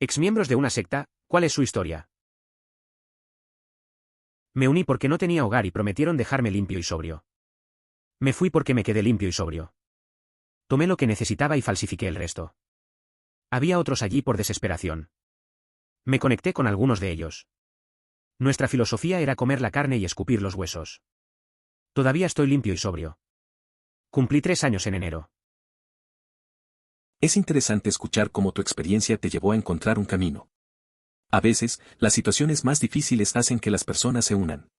Exmiembros de una secta, ¿cuál es su historia? Me uní porque no tenía hogar y prometieron dejarme limpio y sobrio. Me fui porque me quedé limpio y sobrio. Tomé lo que necesitaba y falsifiqué el resto. Había otros allí por desesperación. Me conecté con algunos de ellos. Nuestra filosofía era comer la carne y escupir los huesos. Todavía estoy limpio y sobrio. Cumplí 3 años en enero. Es interesante escuchar cómo tu experiencia te llevó a encontrar un camino. A veces, las situaciones más difíciles hacen que las personas se unan.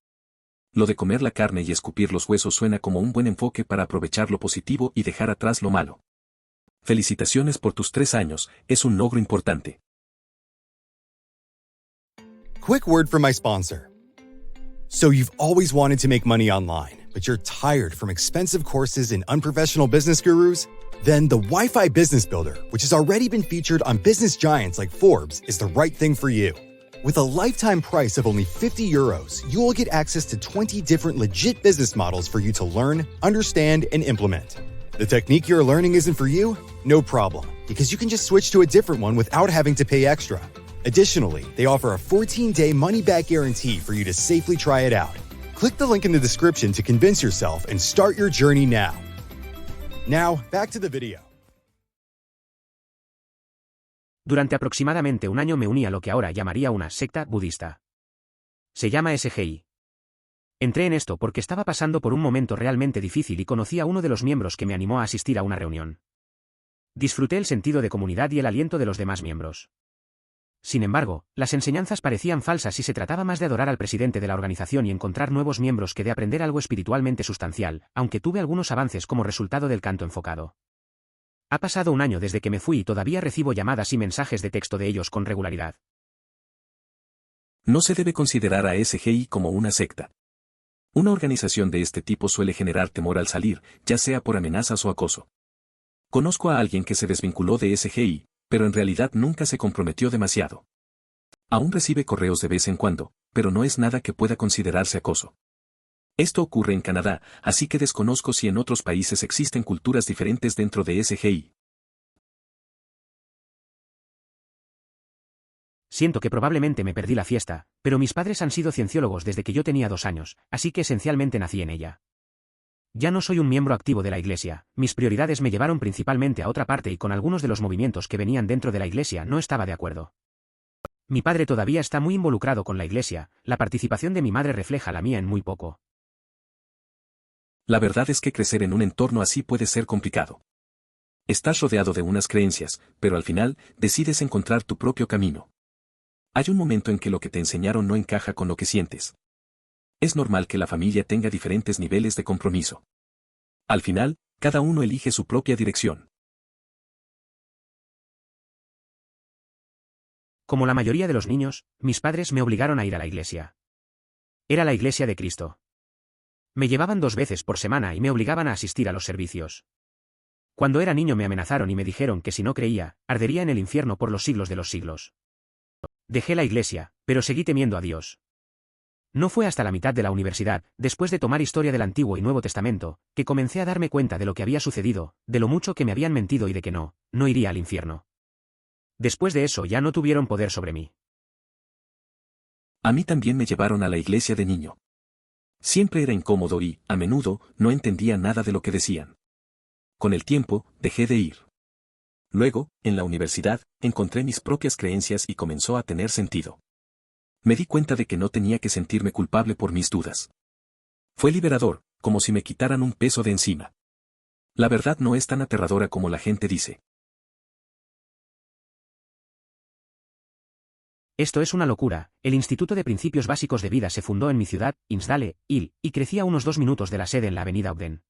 Lo de comer la carne y escupir los huesos suena como un buen enfoque para aprovechar lo positivo y dejar atrás lo malo. Felicitaciones por tus 3 años, es un logro importante. Quick word from my sponsor. So you've always wanted to make money online, but you're tired from expensive courses and unprofessional business gurus? Then the Wi-Fi Business Builder, which has already been featured on business giants like Forbes, is the right thing for you. With a lifetime price of only €50, you will get access to 20 different legit business models for you to learn, understand, and implement. The technique you're learning isn't for you? No problem, because you can just switch to a different one without having to pay extra. Additionally, they offer a 14-day money-back guarantee for you to safely try it out. Click the link in the description to convince yourself and start your journey now. Now, back to the video. Durante aproximadamente un año me uní a lo que ahora llamaría una secta budista. Se llama SGI. Entré en esto porque estaba pasando por un momento realmente difícil y conocí a uno de los miembros que me animó a asistir a una reunión. Disfruté el sentido de comunidad y el aliento de los demás miembros. Sin embargo, las enseñanzas parecían falsas y se trataba más de adorar al presidente de la organización y encontrar nuevos miembros que de aprender algo espiritualmente sustancial, aunque tuve algunos avances como resultado del canto enfocado. Ha pasado un año desde que me fui y todavía recibo llamadas y mensajes de texto de ellos con regularidad. No se debe considerar a SGI como una secta. Una organización de este tipo suele generar temor al salir, ya sea por amenazas o acoso. Conozco a alguien que se desvinculó de SGI, pero en realidad nunca se comprometió demasiado. Aún recibe correos de vez en cuando, pero no es nada que pueda considerarse acoso. Esto ocurre en Canadá, así que desconozco si en otros países existen culturas diferentes dentro de SGI. Siento que probablemente me perdí la fiesta, pero mis padres han sido cienciólogos desde que yo tenía 2 años, así que esencialmente nací en ella. Ya no soy un miembro activo de la iglesia, mis prioridades me llevaron principalmente a otra parte y con algunos de los movimientos que venían dentro de la iglesia no estaba de acuerdo. Mi padre todavía está muy involucrado con la iglesia, la participación de mi madre refleja la mía en muy poco. La verdad es que crecer en un entorno así puede ser complicado. Estás rodeado de unas creencias, pero al final, decides encontrar tu propio camino. Hay un momento en que lo que te enseñaron no encaja con lo que sientes. Es normal que la familia tenga diferentes niveles de compromiso. Al final, cada uno elige su propia dirección. Como la mayoría de los niños, mis padres me obligaron a ir a la iglesia. Era la iglesia de Cristo. Me llevaban 2 veces por semana y me obligaban a asistir a los servicios. Cuando era niño me amenazaron y me dijeron que si no creía, ardería en el infierno por los siglos de los siglos. Dejé la iglesia, pero seguí temiendo a Dios. No fue hasta la mitad de la universidad, después de tomar historia del Antiguo y Nuevo Testamento, que comencé a darme cuenta de lo que había sucedido, de lo mucho que me habían mentido y de que no iría al infierno. Después de eso ya no tuvieron poder sobre mí. A mí también me llevaron a la iglesia de niño. Siempre era incómodo y, a menudo, no entendía nada de lo que decían. Con el tiempo, dejé de ir. Luego, en la universidad, encontré mis propias creencias y comenzó a tener sentido. Me di cuenta de que no tenía que sentirme culpable por mis dudas. Fue liberador, como si me quitaran un peso de encima. La verdad no es tan aterradora como la gente dice. Esto es una locura. El Instituto de Principios Básicos de Vida se fundó en mi ciudad, Hinsdale, Hill, y crecía a unos 2 minutos de la sede en la avenida Ogden.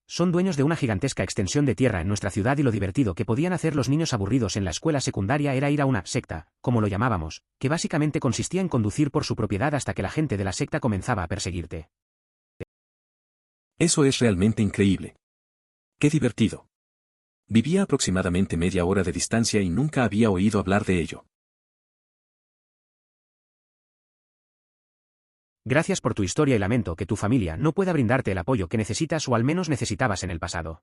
Son dueños de una gigantesca extensión de tierra en nuestra ciudad y lo divertido que podían hacer los niños aburridos en la escuela secundaria era ir a una secta, como lo llamábamos, que básicamente consistía en conducir por su propiedad hasta que la gente de la secta comenzaba a perseguirte. Eso es realmente increíble. ¡Qué divertido! Vivía aproximadamente media hora de distancia y nunca había oído hablar de ello. Gracias por tu historia y lamento que tu familia no pueda brindarte el apoyo que necesitas o al menos necesitabas en el pasado.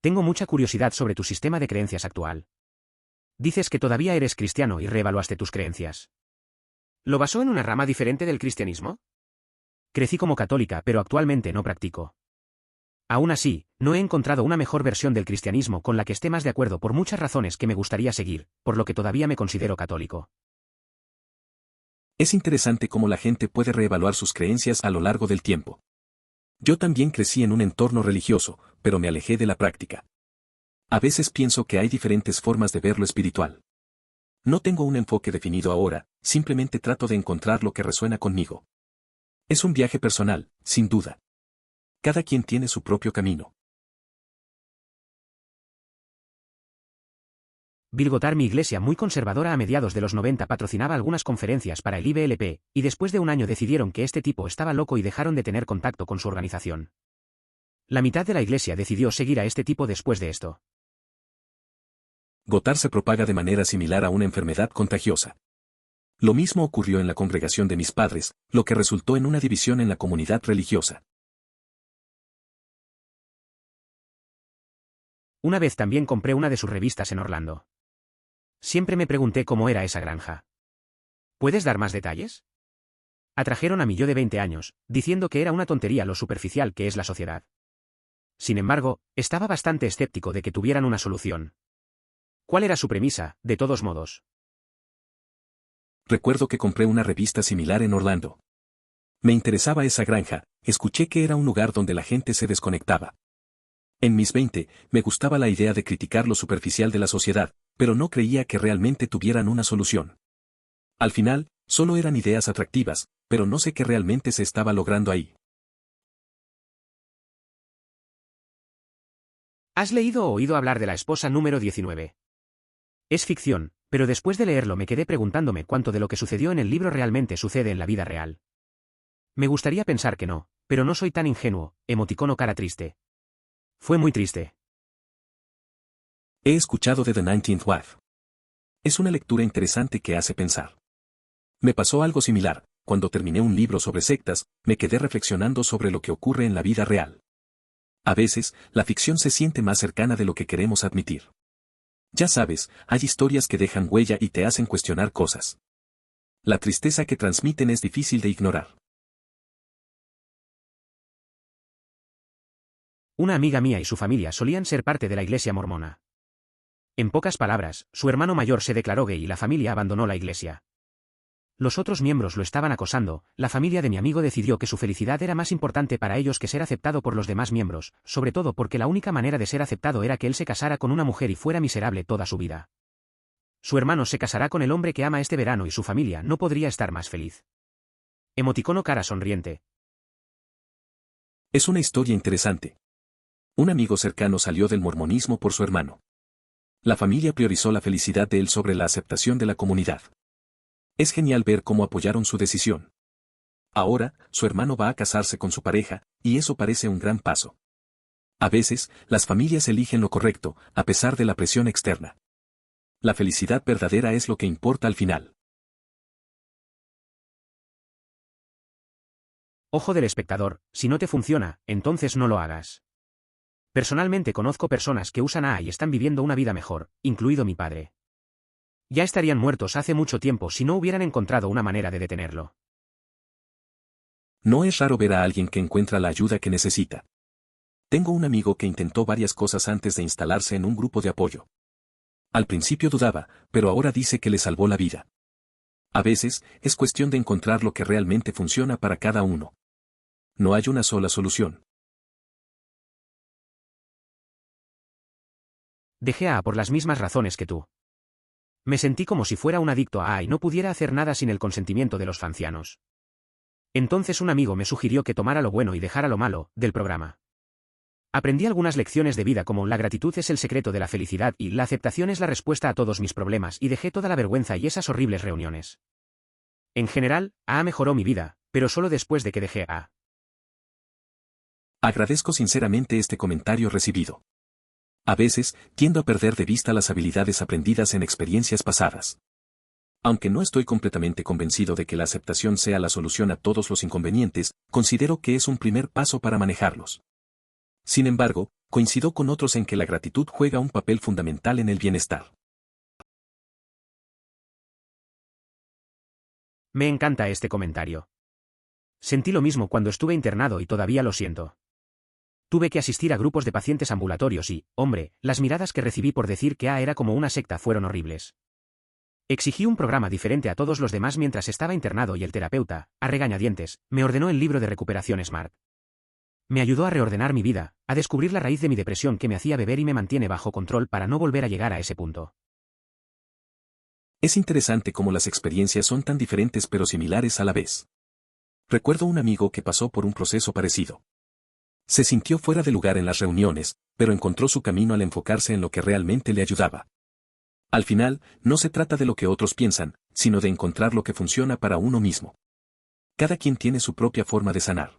Tengo mucha curiosidad sobre tu sistema de creencias actual. Dices que todavía eres cristiano y reevaluaste tus creencias. ¿Lo basó en una rama diferente del cristianismo? Crecí como católica, pero actualmente no practico. Aún así, no he encontrado una mejor versión del cristianismo con la que esté más de acuerdo por muchas razones que me gustaría seguir, por lo que todavía me considero católico. Es interesante cómo la gente puede reevaluar sus creencias a lo largo del tiempo. Yo también crecí en un entorno religioso, pero me alejé de la práctica. A veces pienso que hay diferentes formas de ver lo espiritual. No tengo un enfoque definido ahora, simplemente trato de encontrar lo que resuena conmigo. Es un viaje personal, sin duda. Cada quien tiene su propio camino. Bill Gothard, mi iglesia muy conservadora a mediados de los 90 patrocinaba algunas conferencias para el IBLP, y después de un año decidieron que este tipo estaba loco y dejaron de tener contacto con su organización. La mitad de la iglesia decidió seguir a este tipo después de esto. Gothard se propaga de manera similar a una enfermedad contagiosa. Lo mismo ocurrió en la congregación de mis padres, lo que resultó en una división en la comunidad religiosa. Una vez también compré una de sus revistas en Orlando. Siempre me pregunté cómo era esa granja. ¿Puedes dar más detalles? Atrajeron a mi yo de 20 años, diciendo que era una tontería lo superficial que es la sociedad. Sin embargo, estaba bastante escéptico de que tuvieran una solución. ¿Cuál era su premisa, de todos modos? Recuerdo que compré una revista similar en Orlando. Me interesaba esa granja, escuché que era un lugar donde la gente se desconectaba. En mis 20, me gustaba la idea de criticar lo superficial de la sociedad, pero no creía que realmente tuvieran una solución. Al final, solo eran ideas atractivas, pero no sé qué realmente se estaba logrando ahí. ¿Has leído o oído hablar de La esposa número 19? Es ficción, pero después de leerlo me quedé preguntándome cuánto de lo que sucedió en el libro realmente sucede en la vida real. Me gustaría pensar que no, pero no soy tan ingenuo, emoticono cara triste. Fue muy triste. He escuchado de The 19th Wife. Es una lectura interesante que hace pensar. Me pasó algo similar, cuando terminé un libro sobre sectas, me quedé reflexionando sobre lo que ocurre en la vida real. A veces, la ficción se siente más cercana de lo que queremos admitir. Ya sabes, hay historias que dejan huella y te hacen cuestionar cosas. La tristeza que transmiten es difícil de ignorar. Una amiga mía y su familia solían ser parte de la iglesia mormona. En pocas palabras, su hermano mayor se declaró gay y la familia abandonó la iglesia. Los otros miembros lo estaban acosando, la familia de mi amigo decidió que su felicidad era más importante para ellos que ser aceptado por los demás miembros, sobre todo porque la única manera de ser aceptado era que él se casara con una mujer y fuera miserable toda su vida. Su hermano se casará con el hombre que ama este verano y su familia no podría estar más feliz. Emoticono cara sonriente. Es una historia interesante. Un amigo cercano salió del mormonismo por su hermano. La familia priorizó la felicidad de él sobre la aceptación de la comunidad. Es genial ver cómo apoyaron su decisión. Ahora, su hermano va a casarse con su pareja, y eso parece un gran paso. A veces, las familias eligen lo correcto, a pesar de la presión externa. La felicidad verdadera es lo que importa al final. Ojo del espectador, si no te funciona, entonces no lo hagas. Personalmente conozco personas que usan AA y están viviendo una vida mejor, incluido mi padre. Ya estarían muertos hace mucho tiempo si no hubieran encontrado una manera de detenerlo. No es raro ver a alguien que encuentra la ayuda que necesita. Tengo un amigo que intentó varias cosas antes de instalarse en un grupo de apoyo. Al principio dudaba, pero ahora dice que le salvó la vida. A veces, es cuestión de encontrar lo que realmente funciona para cada uno. No hay una sola solución. Dejé a AA por las mismas razones que tú. Me sentí como si fuera un adicto a AA y no pudiera hacer nada sin el consentimiento de los ancianos. Entonces un amigo me sugirió que tomara lo bueno y dejara lo malo, del programa. Aprendí algunas lecciones de vida como la gratitud es el secreto de la felicidad y la aceptación es la respuesta a todos mis problemas y dejé toda la vergüenza y esas horribles reuniones. En general, AA mejoró mi vida, pero solo después de que dejé a AA. Agradezco sinceramente este comentario recibido. A veces, tiendo a perder de vista las habilidades aprendidas en experiencias pasadas. Aunque no estoy completamente convencido de que la aceptación sea la solución a todos los inconvenientes, considero que es un primer paso para manejarlos. Sin embargo, coincido con otros en que la gratitud juega un papel fundamental en el bienestar. Me encanta este comentario. Sentí lo mismo cuando estuve internado y todavía lo siento. Tuve que asistir a grupos de pacientes ambulatorios y, hombre, las miradas que recibí por decir que era como una secta fueron horribles. Exigí un programa diferente a todos los demás mientras estaba internado y el terapeuta, a regañadientes, me ordenó el libro de recuperación SMART. Me ayudó a reordenar mi vida, a descubrir la raíz de mi depresión que me hacía beber y me mantiene bajo control para no volver a llegar a ese punto. Es interesante cómo las experiencias son tan diferentes pero similares a la vez. Recuerdo un amigo que pasó por un proceso parecido. Se sintió fuera de lugar en las reuniones, pero encontró su camino al enfocarse en lo que realmente le ayudaba. Al final, no se trata de lo que otros piensan, sino de encontrar lo que funciona para uno mismo. Cada quien tiene su propia forma de sanar.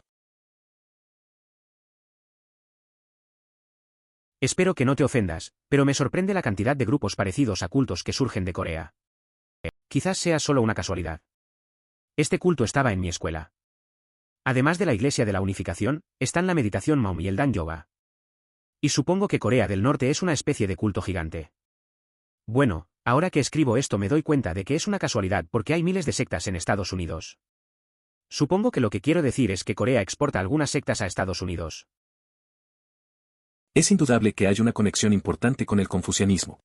Espero que no te ofendas, pero me sorprende la cantidad de grupos parecidos a cultos que surgen de Corea. Quizás sea solo una casualidad. Este culto estaba en mi escuela. Además de la Iglesia de la Unificación, están la meditación Maum y el Dan Yoga. Y supongo que Corea del Norte es una especie de culto gigante. Bueno, ahora que escribo esto me doy cuenta de que es una casualidad porque hay miles de sectas en Estados Unidos. Supongo que lo que quiero decir es que Corea exporta algunas sectas a Estados Unidos. Es indudable que hay una conexión importante con el confucianismo.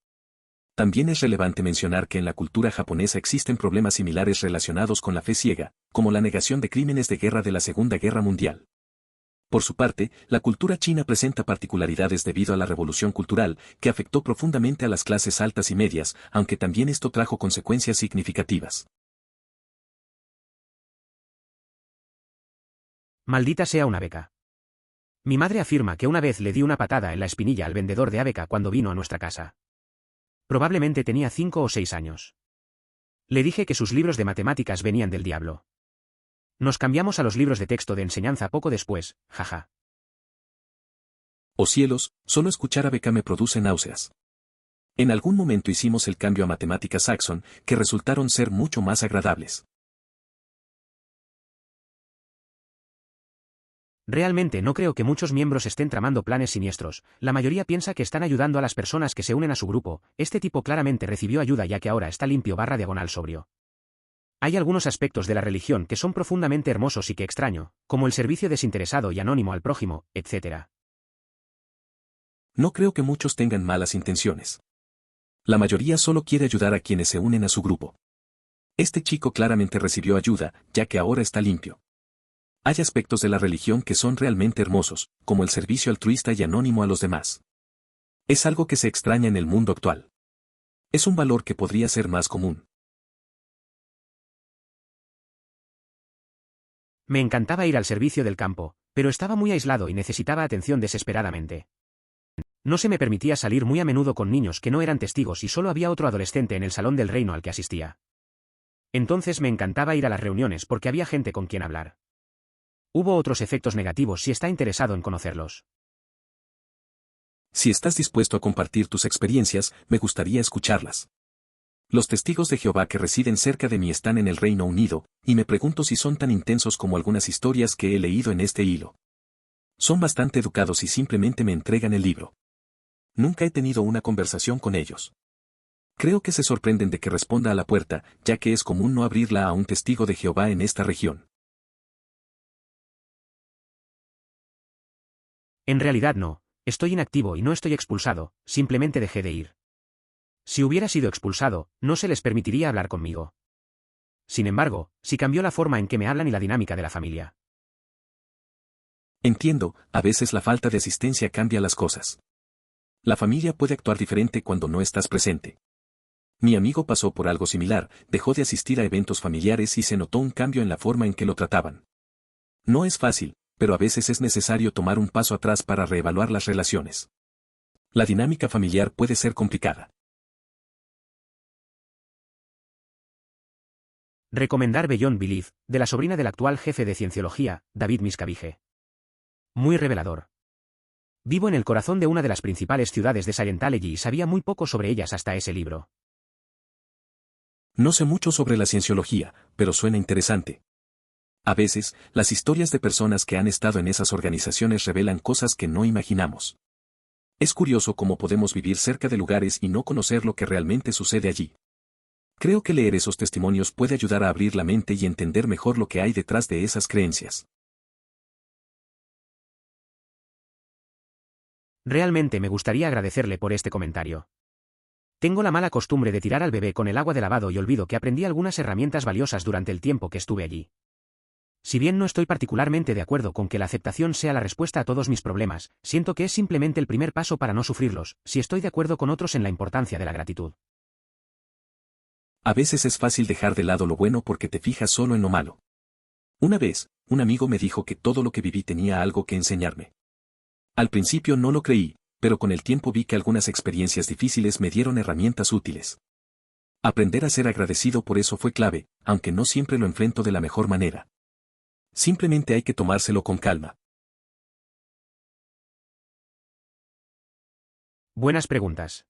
También es relevante mencionar que en la cultura japonesa existen problemas similares relacionados con la fe ciega, como la negación de crímenes de guerra de la Segunda Guerra Mundial. Por su parte, la cultura china presenta particularidades debido a la revolución cultural, que afectó profundamente a las clases altas y medias, aunque también esto trajo consecuencias significativas. Maldita sea una beca. Mi madre afirma que una vez le di una patada en la espinilla al vendedor de Abeca cuando vino a nuestra casa. Probablemente tenía 5 o 6 años. Le dije que sus libros de matemáticas venían del diablo. Nos cambiamos a los libros de texto de enseñanza poco después, jaja. Oh cielos, solo escuchar Abeca me produce náuseas. En algún momento hicimos el cambio a matemáticas Saxon, que resultaron ser mucho más agradables. Realmente no creo que muchos miembros estén tramando planes siniestros, la mayoría piensa que están ayudando a las personas que se unen a su grupo, este tipo claramente recibió ayuda ya que ahora está limpio / diagonal sobrio. Hay algunos aspectos de la religión que son profundamente hermosos y que extraño, como el servicio desinteresado y anónimo al prójimo, etc. No creo que muchos tengan malas intenciones. La mayoría solo quiere ayudar a quienes se unen a su grupo. Este chico claramente recibió ayuda, ya que ahora está limpio. Hay aspectos de la religión que son realmente hermosos, como el servicio altruista y anónimo a los demás. Es algo que se extraña en el mundo actual. Es un valor que podría ser más común. Me encantaba ir al servicio del campo, pero estaba muy aislado y necesitaba atención desesperadamente. No se me permitía salir muy a menudo con niños que no eran testigos y solo había otro adolescente en el salón del reino al que asistía. Entonces me encantaba ir a las reuniones porque había gente con quien hablar. Hubo otros efectos negativos si está interesado en conocerlos. Si estás dispuesto a compartir tus experiencias, me gustaría escucharlas. Los testigos de Jehová que residen cerca de mí están en el Reino Unido, y me pregunto si son tan intensos como algunas historias que he leído en este hilo. Son bastante educados y simplemente me entregan el libro. Nunca he tenido una conversación con ellos. Creo que se sorprenden de que responda a la puerta, ya que es común no abrirla a un testigo de Jehová en esta región. En realidad no, estoy inactivo y no estoy expulsado, simplemente dejé de ir. Si hubiera sido expulsado, no se les permitiría hablar conmigo. Sin embargo, sí cambió la forma en que me hablan y la dinámica de la familia. Entiendo, a veces la falta de asistencia cambia las cosas. La familia puede actuar diferente cuando no estás presente. Mi amigo pasó por algo similar, dejó de asistir a eventos familiares y se notó un cambio en la forma en que lo trataban. No es fácil, pero a veces es necesario tomar un paso atrás para reevaluar las relaciones. La dinámica familiar puede ser complicada. Recomendar Beyond Belief, de la sobrina del actual jefe de cienciología, David Miscavige. Muy revelador. Vivo en el corazón de una de las principales ciudades de Scientology y sabía muy poco sobre ellas hasta ese libro. No sé mucho sobre la cienciología, pero suena interesante. A veces, las historias de personas que han estado en esas organizaciones revelan cosas que no imaginamos. Es curioso cómo podemos vivir cerca de lugares y no conocer lo que realmente sucede allí. Creo que leer esos testimonios puede ayudar a abrir la mente y entender mejor lo que hay detrás de esas creencias. Realmente me gustaría agradecerle por este comentario. Tengo la mala costumbre de tirar al bebé con el agua de lavado y olvido que aprendí algunas herramientas valiosas durante el tiempo que estuve allí. Si bien no estoy particularmente de acuerdo con que la aceptación sea la respuesta a todos mis problemas, siento que es simplemente el primer paso para no sufrirlos, si estoy de acuerdo con otros en la importancia de la gratitud. A veces es fácil dejar de lado lo bueno porque te fijas solo en lo malo. Una vez, un amigo me dijo que todo lo que viví tenía algo que enseñarme. Al principio no lo creí, pero con el tiempo vi que algunas experiencias difíciles me dieron herramientas útiles. Aprender a ser agradecido por eso fue clave, aunque no siempre lo enfrento de la mejor manera. Simplemente hay que tomárselo con calma. Buenas preguntas.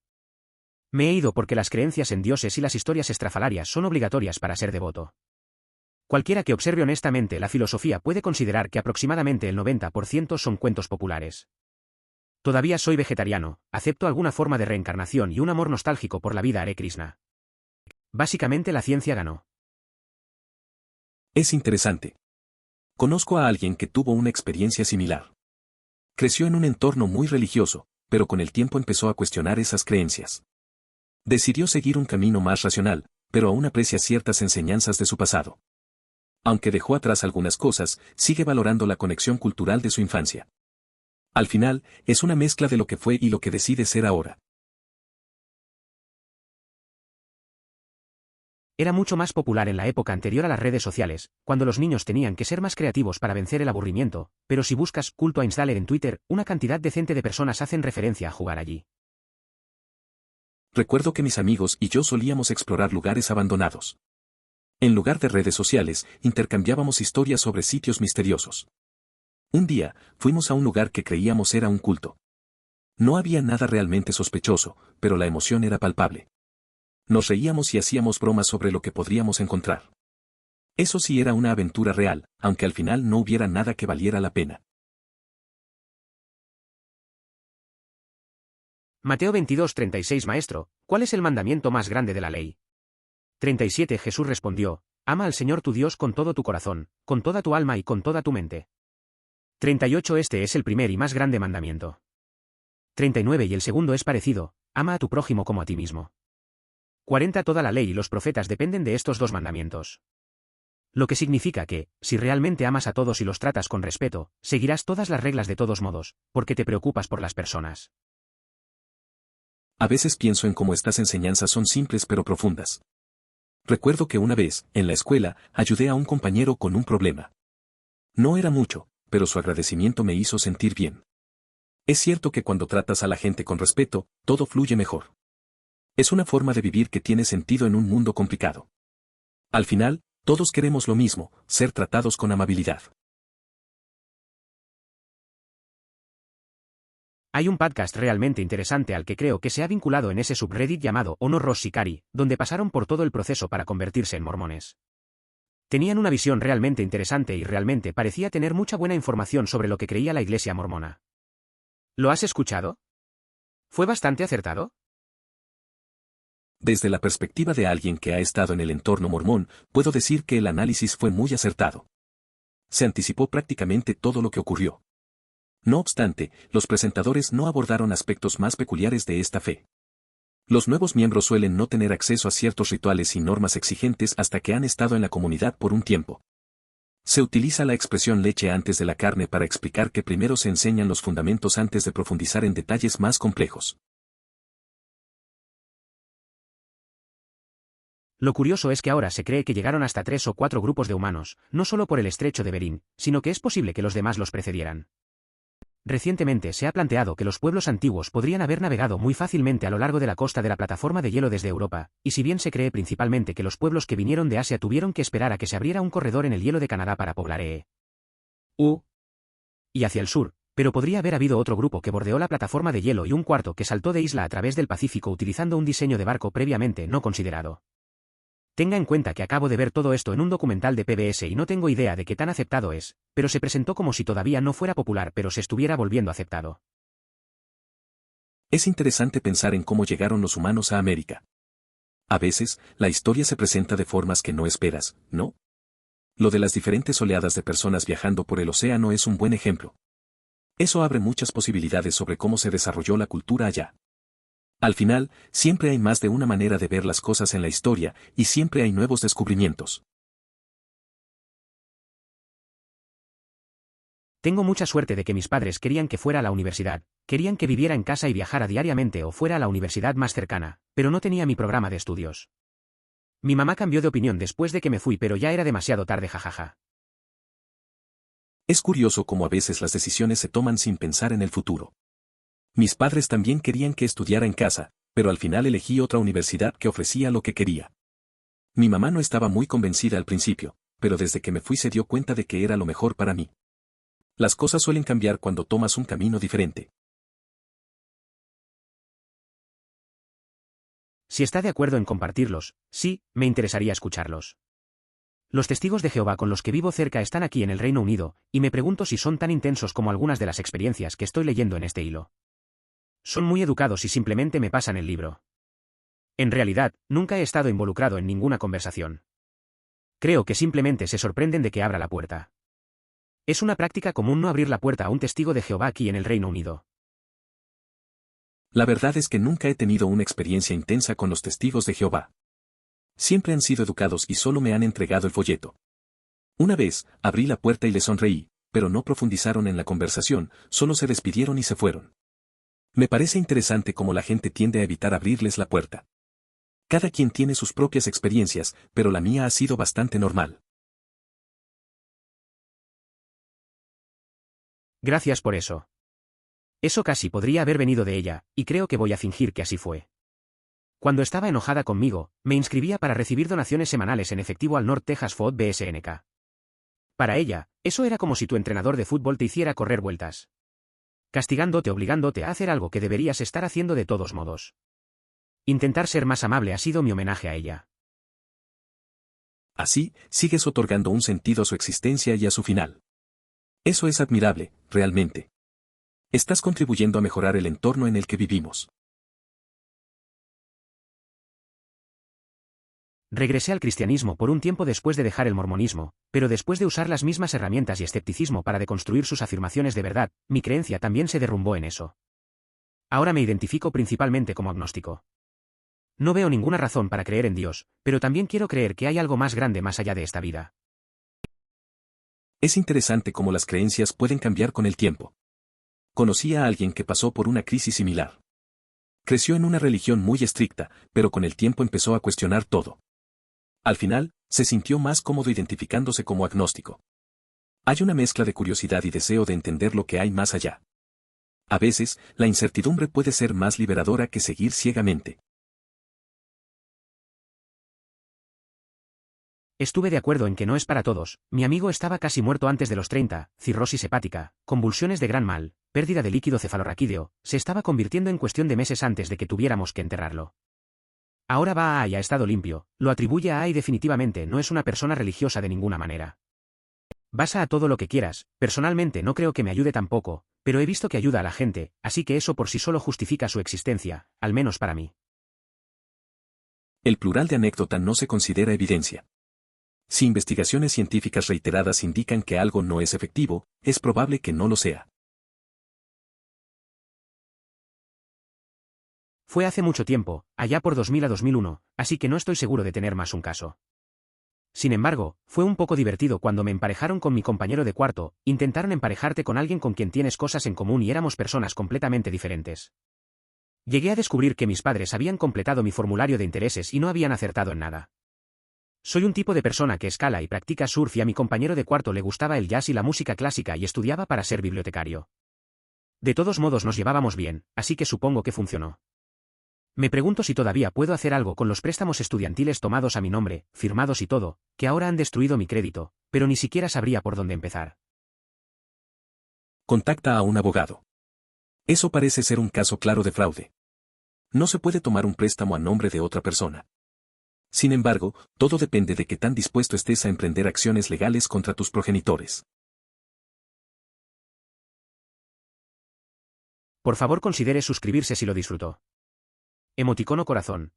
Me he ido porque las creencias en dioses y las historias estrafalarias son obligatorias para ser devoto. Cualquiera que observe honestamente la filosofía puede considerar que aproximadamente el 90% son cuentos populares. Todavía soy vegetariano, acepto alguna forma de reencarnación y un amor nostálgico por la vida Hare Krishna. Básicamente la ciencia ganó. Es interesante. Conozco a alguien que tuvo una experiencia similar. Creció en un entorno muy religioso, pero con el tiempo empezó a cuestionar esas creencias. Decidió seguir un camino más racional, pero aún aprecia ciertas enseñanzas de su pasado. Aunque dejó atrás algunas cosas, sigue valorando la conexión cultural de su infancia. Al final, es una mezcla de lo que fue y lo que decide ser ahora. Era mucho más popular en la época anterior a las redes sociales, cuando los niños tenían que ser más creativos para vencer el aburrimiento, pero si buscas culto a Installer en Twitter, una cantidad decente de personas hacen referencia a jugar allí. Recuerdo que mis amigos y yo solíamos explorar lugares abandonados. En lugar de redes sociales, intercambiábamos historias sobre sitios misteriosos. Un día, fuimos a un lugar que creíamos era un culto. No había nada realmente sospechoso, pero la emoción era palpable. Nos reíamos y hacíamos bromas sobre lo que podríamos encontrar. Eso sí era una aventura real, aunque al final no hubiera nada que valiera la pena. Mateo 22:36 Maestro, ¿cuál es el mandamiento más grande de la ley? 37 Jesús respondió, ama al Señor tu Dios con todo tu corazón, con toda tu alma y con toda tu mente. 38 Este es el primer y más grande mandamiento. 39 Y el segundo es parecido, ama a tu prójimo como a ti mismo. 40 Toda la ley y los profetas dependen de estos dos mandamientos. Lo que significa que, si realmente amas a todos y los tratas con respeto, seguirás todas las reglas de todos modos, porque te preocupas por las personas. A veces pienso en cómo estas enseñanzas son simples pero profundas. Recuerdo que una vez, en la escuela, ayudé a un compañero con un problema. No era mucho, pero su agradecimiento me hizo sentir bien. Es cierto que cuando tratas a la gente con respeto, todo fluye mejor. Es una forma de vivir que tiene sentido en un mundo complicado. Al final, todos queremos lo mismo, ser tratados con amabilidad. Hay un podcast realmente interesante al que creo que se ha vinculado en ese subreddit llamado Honor Ross Shikari, donde pasaron por todo el proceso para convertirse en mormones. Tenían una visión realmente interesante y realmente parecía tener mucha buena información sobre lo que creía la iglesia mormona. ¿Lo has escuchado? ¿Fue bastante acertado? Desde la perspectiva de alguien que ha estado en el entorno mormón, puedo decir que el análisis fue muy acertado. Se anticipó prácticamente todo lo que ocurrió. No obstante, los presentadores no abordaron aspectos más peculiares de esta fe. Los nuevos miembros suelen no tener acceso a ciertos rituales y normas exigentes hasta que han estado en la comunidad por un tiempo. Se utiliza la expresión leche antes de la carne para explicar que primero se enseñan los fundamentos antes de profundizar en detalles más complejos. Lo curioso es que ahora se cree que llegaron hasta 3 o 4 grupos de humanos, no solo por el estrecho de Bering, sino que es posible que los demás los precedieran. Recientemente se ha planteado que los pueblos antiguos podrían haber navegado muy fácilmente a lo largo de la costa de la plataforma de hielo desde Europa, y si bien se cree principalmente que los pueblos que vinieron de Asia tuvieron que esperar a que se abriera un corredor en el hielo de Canadá para poblar y hacia el sur, pero podría haber habido otro grupo que bordeó la plataforma de hielo y un cuarto que saltó de isla a través del Pacífico utilizando un diseño de barco previamente no considerado. Tenga en cuenta que acabo de ver todo esto en un documental de PBS y no tengo idea de qué tan aceptado es, pero se presentó como si todavía no fuera popular pero se estuviera volviendo aceptado. Es interesante pensar en cómo llegaron los humanos a América. A veces, la historia se presenta de formas que no esperas, ¿no? Lo de las diferentes oleadas de personas viajando por el océano es un buen ejemplo. Eso abre muchas posibilidades sobre cómo se desarrolló la cultura allá. Al final, siempre hay más de una manera de ver las cosas en la historia, y siempre hay nuevos descubrimientos. Tengo mucha suerte de que mis padres querían que fuera a la universidad, querían que viviera en casa y viajara diariamente o fuera a la universidad más cercana, pero no tenía mi programa de estudios. Mi mamá cambió de opinión después de que me fui, pero ya era demasiado tarde, jajaja. Es curioso cómo a veces las decisiones se toman sin pensar en el futuro. Mis padres también querían que estudiara en casa, pero al final elegí otra universidad que ofrecía lo que quería. Mi mamá no estaba muy convencida al principio, pero desde que me fui se dio cuenta de que era lo mejor para mí. Las cosas suelen cambiar cuando tomas un camino diferente. Si está de acuerdo en compartirlos, sí, me interesaría escucharlos. Los testigos de Jehová con los que vivo cerca están aquí en el Reino Unido, y me pregunto si son tan intensos como algunas de las experiencias que estoy leyendo en este hilo. Son muy educados y simplemente me pasan el libro. En realidad, nunca he estado involucrado en ninguna conversación. Creo que simplemente se sorprenden de que abra la puerta. Es una práctica común no abrir la puerta a un testigo de Jehová aquí en el Reino Unido. La verdad es que nunca he tenido una experiencia intensa con los testigos de Jehová. Siempre han sido educados y solo me han entregado el folleto. Una vez, abrí la puerta y les sonreí, pero no profundizaron en la conversación, solo se despidieron y se fueron. Me parece interesante cómo la gente tiende a evitar abrirles la puerta. Cada quien tiene sus propias experiencias, pero la mía ha sido bastante normal. Gracias por eso. Eso casi podría haber venido de ella, y creo que voy a fingir que así fue. Cuando estaba enojada conmigo, me inscribía para recibir donaciones semanales en efectivo al North Texas Food BSNK. Para ella, eso era como si tu entrenador de fútbol te hiciera correr vueltas. Castigándote, obligándote a hacer algo que deberías estar haciendo de todos modos. Intentar ser más amable ha sido mi homenaje a ella. Así, sigues otorgando un sentido a su existencia y a su final. Eso es admirable, realmente. Estás contribuyendo a mejorar el entorno en el que vivimos. Regresé al cristianismo por un tiempo después de dejar el mormonismo, pero después de usar las mismas herramientas y escepticismo para deconstruir sus afirmaciones de verdad, mi creencia también se derrumbó en eso. Ahora me identifico principalmente como agnóstico. No veo ninguna razón para creer en Dios, pero también quiero creer que hay algo más grande más allá de esta vida. Es interesante cómo las creencias pueden cambiar con el tiempo. Conocí a alguien que pasó por una crisis similar. Creció en una religión muy estricta, pero con el tiempo empezó a cuestionar todo. Al final, se sintió más cómodo identificándose como agnóstico. Hay una mezcla de curiosidad y deseo de entender lo que hay más allá. A veces, la incertidumbre puede ser más liberadora que seguir ciegamente. Estuve de acuerdo en que no es para todos. Mi amigo estaba casi muerto antes de los 30, cirrosis hepática, convulsiones de gran mal, pérdida de líquido cefalorraquídeo, se estaba convirtiendo en cuestión de meses antes de que tuviéramos que enterrarlo. Ahora va a y ha estado limpio, lo atribuye a y definitivamente no es una persona religiosa de ninguna manera. Basa a todo lo que quieras, personalmente no creo que me ayude tampoco, pero he visto que ayuda a la gente, así que eso por sí solo justifica su existencia, al menos para mí. El plural de anécdota no se considera evidencia. Si investigaciones científicas reiteradas indican que algo no es efectivo, es probable que no lo sea. Fue hace mucho tiempo, allá por 2000 a 2001, así que no estoy seguro de tener más un caso. Sin embargo, fue un poco divertido cuando me emparejaron con mi compañero de cuarto, intentaron emparejarte con alguien con quien tienes cosas en común y éramos personas completamente diferentes. Llegué a descubrir que mis padres habían completado mi formulario de intereses y no habían acertado en nada. Soy un tipo de persona que escala y practica surf y a mi compañero de cuarto le gustaba el jazz y la música clásica y estudiaba para ser bibliotecario. De todos modos nos llevábamos bien, así que supongo que funcionó. Me pregunto si todavía puedo hacer algo con los préstamos estudiantiles tomados a mi nombre, firmados y todo, que ahora han destruido mi crédito, pero ni siquiera sabría por dónde empezar. Contacta a un abogado. Eso parece ser un caso claro de fraude. No se puede tomar un préstamo a nombre de otra persona. Sin embargo, todo depende de qué tan dispuesto estés a emprender acciones legales contra tus progenitores. Por favor considere suscribirse si lo disfrutó. Emoticono corazón.